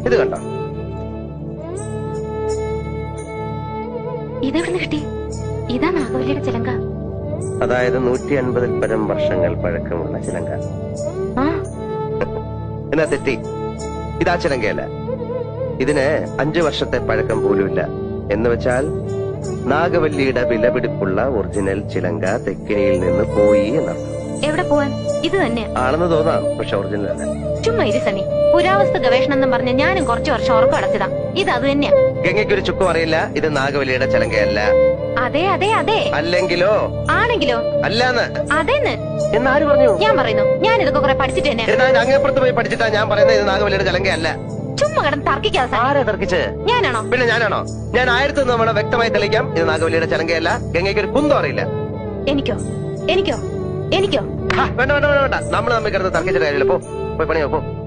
ഇത് കണ്ടോ? ഇതെവിടെ കിട്ടി? ഇതാ നാഗവല്ലിയുടെ ചിലങ്ക. അതായത് 150 പരം വർഷങ്ങൾ പഴക്കമുള്ള ചിലങ്ക. എന്നാ തെറ്റി, ഇതാ ചിലങ്കയല്ല. ഇതിന് 5 വർഷത്തെ പഴക്കം പോലുമില്ല. എന്ന് വെച്ചാൽ നാഗവല്ലിയുടെ വിലപിടിപ്പുള്ള ഒറിജിനൽ ചിലങ്ക തെക്കിനിയിൽ നിന്ന് പോയി എന്നർത്ഥം. എവിടെ പോവാൻ? ഇത് തന്നെ ആണെന്ന് തോന്നാം, പക്ഷെ ഒറിജിനൽ അല്ല. ചുമ്മാ ഇരി സണ്ണി. പുരാവസ്തു ഗവേഷണം എന്നും പറഞ്ഞ് ഞാനും കുറച്ചു വർഷം ഉറക്കം അടച്ചതാ. ഇത് അത് തന്നെയാ. ഗംഗയ്ക്കൊരു ചുക്കും അറിയില്ല ഇത് നാഗവല്ലിയുടെ ചിലങ്കയല്ല. അതെ അതെ അതെ. അല്ലെങ്കിലോ? ആണെങ്കിലോ? അല്ലാന്ന്. അതെന്ന് എന്നാര് പറഞ്ഞു? ഞാൻ പറയുന്നു. ഞാൻ ഇതൊക്കെ കുറെ പഠിച്ചിട്ട് തന്നെ. അങ്ങേപ്പുറത്ത് പോയി പഠിച്ചിട്ടാ ഞാൻ പറയുന്നത് ഇത് നാഗവല്ലിയുടെ ചിലങ്കയല്ല. ചുമ്മാ കിടന്ന് തർക്കിക്കാതെ. ആരാ തർക്കിച്ച്? ഞാനാണോ? പിന്നെ ഞാനാണോ? ഞാൻ 1000 തവണ വ്യക്തമായി തെളിയിക്കാം ഇത് നാഗവല്ലിയുടെ ചിലങ്കയല്ല. ഗംഗയ്ക്ക് ഒരു കുന്തം അറിയില്ല. എനിക്കോ? എനിക്കോ? എനിക്കോ? വേണ്ട വേണ്ട വേണ്ട വേണ്ട. നമ്മൾ തമ്മിൽ കിടന്ന് തർക്കിച്ചിട്ട് കാര്യമില്ല. പോയി പണിയോ പോ.